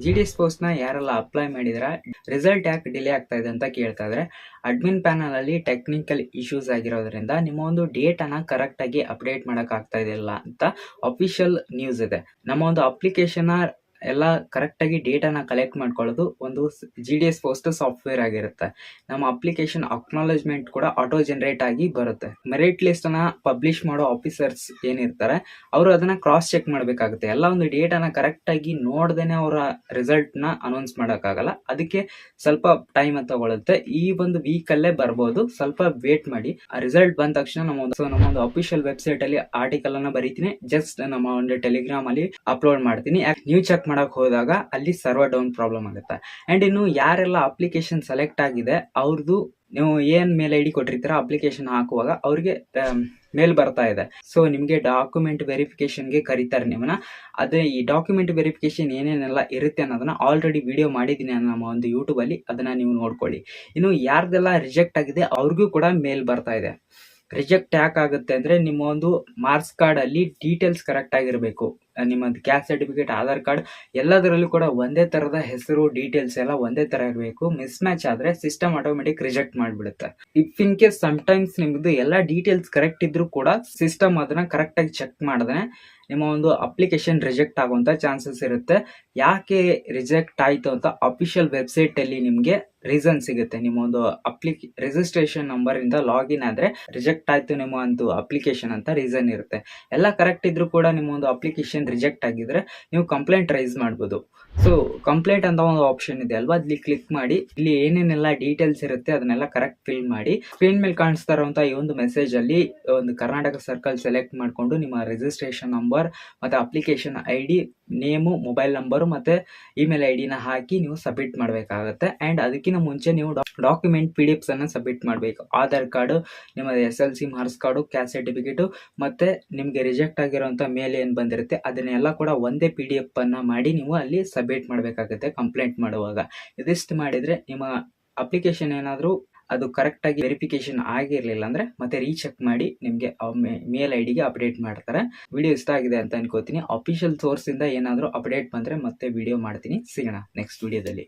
GDS ಪೋಸ್ಟ್ನ ಯಾರೆಲ್ಲ apply ಮಾಡಿದ್ರೆ result ಯಾಕೆ ಡಿಲೇ ಆಗ್ತಾ ಇದೆ ಅಂತ ಕೇಳ್ತಾ ಇದ್ರೆ, ಅಡ್ಮಿನ್ ಪ್ಯಾನಲ್ ಅಲ್ಲಿ ಟೆಕ್ನಿಕಲ್ ಇಶ್ಯೂಸ್ ಆಗಿರೋದ್ರಿಂದ ನಿಮ್ಮ ಒಂದು ಡೇಟ್ ಅನ್ನ ಕರೆಕ್ಟ್ ಆಗಿ ಅಪ್ಡೇಟ್ ಮಾಡಕ್ ಆಗ್ತಾ ಇದೆಯಲ್ಲ ಅಂತ ಅಫಿಷಿಯಲ್ ನ್ಯೂಸ್ ಇದೆ. ನಮ್ಮ ಒಂದು ಅಪ್ಲಿಕೇಶನ್ ಎಲ್ಲ ಕರೆಕ್ಟ್ ಆಗಿ ಡೇಟಾನ ಕಲೆಕ್ಟ್ ಮಾಡ್ಕೊಳ್ಳೋದು ಒಂದು GDS ಪೋಸ್ಟ್ ಸಾಫ್ಟ್ವೇರ್ ಆಗಿರುತ್ತೆ. ನಮ್ಮ ಅಪ್ಲಿಕೇಶನ್ ಅಕ್ನಾಲೇಜ್ಮೆಂಟ್ ಕೂಡ ಆಟೋ ಜನರೇಟ್ ಆಗಿ ಬರುತ್ತೆ. ಮೆರಿಟ್ ಲಿಸ್ಟ್ ಅನ್ನ ಪಬ್ಲಿಷ್ ಮಾಡೋ ಆಫೀಸರ್ಸ್ ಏನಿರ್ತಾರೆ ಅವರು ಅದನ್ನ ಕ್ರಾಸ್ ಚೆಕ್ ಮಾಡಬೇಕಾಗುತ್ತೆ. ಎಲ್ಲ ಒಂದು ಡೇಟಾನ ಕರೆಕ್ಟ್ ಆಗಿ ನೋಡ್ದೇನೆ ಅವರ ರಿಸಲ್ಟ್ ನ ಅನೌನ್ಸ್ ಮಾಡೋಕ್ಕಾಗಲ್ಲ. ಅದಕ್ಕೆ ಸ್ವಲ್ಪ ಟೈಮ್ ತಗೊಳುತ್ತೆ. ಈ ಒಂದು ವೀಕ್ ಅಲ್ಲೇ ಬರ್ಬೋದು, ಸ್ವಲ್ಪ ವೇಟ್ ಮಾಡಿ. ಆ ರಿಸಲ್ಟ್ ಬಂದ ತಕ್ಷಣ ನಮ್ಮ ಒಂದು ಅಫಿಷಿಯಲ್ ವೆಬ್ಸೈಟ್ ಅಲ್ಲಿ ಆರ್ಟಿಕಲ್ ಅನ್ನ ಬರೀತೀನಿ, ಜಸ್ಟ್ ನಮ್ಮ ಒಂದು ಟೆಲಿಗ್ರಾಮ್ ಅಲ್ಲಿ ಅಪ್ಲೋಡ್ ಮಾಡ್ತೀನಿ. ನೀವು ಚೆಕ್ ಮಾಡಕ್ ಹೋದಾಗ ಅಲ್ಲಿ ಸರ್ವರ್ ಡೌನ್ ಪ್ರಾಬ್ಲಮ್ ಆಗುತ್ತೆ. ಅಂಡ್ ಇನ್ನು ಯಾರೆಲ್ಲ ಅಪ್ಲಿಕೇಶನ್ ಸೆಲೆಕ್ಟ್ ಆಗಿದೆ ಅವ್ರದ್ದು ನೀವು ಏನ್ ಮೇಲ್ ಐಡಿ ಕೊಟ್ಟಿರ್ತೀರ ಅಪ್ಲಿಕೇಶನ್ ಹಾಕುವಾಗ ಅವ್ರಿಗೆ ಮೇಲ್ ಬರ್ತಾ ಇದೆ. ಸೊ ನಿಮ್ಗೆ ಡಾಕ್ಯುಮೆಂಟ್ ವೆರಿಫಿಕೇಶನ್ಗೆ ಕರೀತಾರೆ ನಿಮ್ಮನ್ನ. ಅದೇ ಈ ಡಾಕ್ಯುಮೆಂಟ್ ವೆರಿಫಿಕೇಶನ್ ಏನೇನೆಲ್ಲ ಇರುತ್ತೆ ಅನ್ನೋದನ್ನ ಆಲ್ರೆಡಿ ವಿಡಿಯೋ ಮಾಡಿದ್ದೀನಿ ನಮ್ಮ ಒಂದು ಯೂಟ್ಯೂಬ್ ಅಲ್ಲಿ, ಅದನ್ನ ನೀವು ನೋಡ್ಕೊಳ್ಳಿ. ಇನ್ನು ಯಾರ್ದೆಲ್ಲ ರಿಜೆಕ್ಟ್ ಆಗಿದೆ ಅವ್ರಿಗೂ ಕೂಡ ಮೇಲ್ ಬರ್ತಾ ಇದೆ. ರಿಜೆಕ್ಟ್ ಯಾಕೆ ಆಗುತ್ತೆ ಅಂದ್ರೆ ನಿಮ್ಮ ಒಂದು ಮಾರ್ಕ್ಸ್ ಕಾರ್ಡ್ ಅಲ್ಲಿ ಡೀಟೇಲ್ಸ್ ಕರೆಕ್ಟ್ ಆಗಿರಬೇಕು. ನಿಮ್ಮದು ಕ್ಯಾಸ್ಟ್ ಸರ್ಟಿಫಿಕೇಟ್, ಆಧಾರ್ ಕಾರ್ಡ್ ಎಲ್ಲದರಲ್ಲೂ ಕೂಡ ಒಂದೇ ತರದ ಹೆಸರು, ಡೀಟೇಲ್ಸ್ ಎಲ್ಲ ಒಂದೇ ತರ ಇರಬೇಕು. ಮಿಸ್ ಮ್ಯಾಚ್ ಆದ್ರೆ ಸಿಸ್ಟಮ್ ಆಟೋಮೆಟಿಕ್ ರಿಜೆಕ್ಟ್ ಮಾಡ್ಬಿಡುತ್ತೆ. ಇಫ್ ಇನ್ ಕೇಸ್ ಸಮ್ಟೈಮ್ಸ್ ನಿಮ್ದು ಎಲ್ಲ ಡೀಟೇಲ್ಸ್ ಕರೆಕ್ಟ್ ಇದ್ರೂ ಕೂಡ ಸಿಸ್ಟಮ್ ಅದನ್ನ ಕರೆಕ್ಟ್ ಆಗಿ ಚೆಕ್ ಮಾಡಿದ್ರೆ ನಿಮ್ಮ ಒಂದು ಅಪ್ಲಿಕೇಶನ್ ರಿಜೆಕ್ಟ್ ಆಗುವಂತ ಚಾನ್ಸಸ್ ಇರುತ್ತೆ. ಯಾಕೆ ರಿಜೆಕ್ಟ್ ಆಯ್ತು ಅಂತ ಅಫಿಷಿಯಲ್ ವೆಬ್ಸೈಟ್ ಅಲ್ಲಿ ನಿಮ್ಗೆ ರೀಸನ್ ಸಿಗುತ್ತೆ. ನಿಮ್ಮ ಒಂದು ರಿಜಿಸ್ಟ್ರೇಷನ್ ನಂಬರ್ ಇಂದ ಲಾಗಿನ್ ಆದ್ರೆ ರಿಜೆಕ್ಟ್ ಆಯ್ತು ನಿಮ್ಮ ಒಂದು ಅಪ್ಲಿಕೇಶನ್ ಅಂತ ರೀಸನ್ ಇರುತ್ತೆ. ಎಲ್ಲ ಕರೆಕ್ಟ್ ಇದ್ರೂ ಕೂಡ ನಿಮ್ಮ ಒಂದು ಅಪ್ಲಿಕೇಶನ್ ರಿಜೆಕ್ಟ್ ಆಗಿದ್ರೆ ನೀವು ಕಂಪ್ಲೇಂಟ್ ರೈಸ್ ಮಾಡ್ಬೋದು. ಸೊ ಕಂಪ್ಲೇಂಟ್ ಅಂತ ಒಂದು ಆಪ್ಷನ್ ಇದೆ ಅಲ್ವಾ, ಅಲ್ಲಿ ಕ್ಲಿಕ್ ಮಾಡಿ ಇಲ್ಲಿ ಏನೇನೆಲ್ಲ ಡೀಟೇಲ್ಸ್ ಇರುತ್ತೆ ಅದನ್ನೆಲ್ಲ ಕರೆಕ್ಟ್ ಫಿಲ್ ಮಾಡಿ. ಸ್ಕ್ರೀನ್ ಮೇಲೆ ಕಾಣಿಸ್ತಾ ಇರುವಂತ ಈ ಒಂದು ಮೆಸೇಜ್ ಅಲ್ಲಿ ಒಂದು ಕರ್ನಾಟಕ ಸರ್ಕಲ್ ಸೆಲೆಕ್ಟ್ ಮಾಡ್ಕೊಂಡು ನಿಮ್ಮ ರಿಜಿಸ್ಟ್ರೇಷನ್ ನಂಬರ್ ಮತ್ತೆ application ID, name, mobile number ಮತ್ತೆ ಇಮೇಲ್ ID ನ ಹಾಕಿ ನೀವು ಸಬ್ಮಿಟ್ ಮಾಡಬೇಕಾಗುತ್ತೆ. ಅಂಡ್ ಅದಕ್ಕಿಂತ ಮುಂಚೆ ನೀವು ಡಾಕ್ಯುಮೆಂಟ್ PDFs ಅನ್ನ ಸಬ್ಮಿಟ್ ಮಾಡಬೇಕು. ಆಧಾರ್ ಕಾರ್ಡ್, ನಿಮ್ಮ SLC marks card, caste certificate ಮತ್ತೆ ನಿಮ್ಗೆ ರಿಜೆಕ್ಟ್ ಆಗಿರುವಂತ ಮೇಲ್ ಏನ್ ಬಂದಿರುತ್ತೆ ಅದನ್ನೆಲ್ಲ ಕೂಡ ಒಂದೇ PDF ಅನ್ನ ಮಾಡಿ ನೀವು ಅಲ್ಲಿ ಸಬ್ಮಿಟ್ ಮಾಡಬೇಕಾಗುತ್ತೆ ಕಂಪ್ಲೇಂಟ್ ಮಾಡುವಾಗ. ಇದಿಷ್ಟು ಮಾಡಿದ್ರೆ ನಿಮ್ಮ ಅಪ್ಲಿಕೇಶನ್ ಏನಾದರೂ ಅದು ಕರೆಕ್ಟ್ ಆಗಿ ವೆರಿಫಿಕೇಶನ್ ಆಗಿರ್ಲಿಲ್ಲ ಅಂದ್ರೆ ಮತ್ತೆ ರೀಚೆಕ್ ಮಾಡಿ ನಿಮ್ಗೆ ಮೇಲ್ ID ಗೆ ಅಪ್ಡೇಟ್ ಮಾಡ್ತಾರೆ. ವಿಡಿಯೋ ಇಷ್ಟ ಆಗಿದೆ ಅಂತ ಅನ್ಕೋತೀನಿ. ಅಫಿಷಿಯಲ್ ಸೋರ್ಸ್ ಇಂದ ಏನಾದರೂ ಅಪ್ಡೇಟ್ ಬಂದ್ರೆ ಮತ್ತೆ ವಿಡಿಯೋ ಮಾಡ್ತೀನಿ. ಸಿಗೋಣ ನೆಕ್ಸ್ಟ್ ವಿಡಿಯೋದಲ್ಲಿ.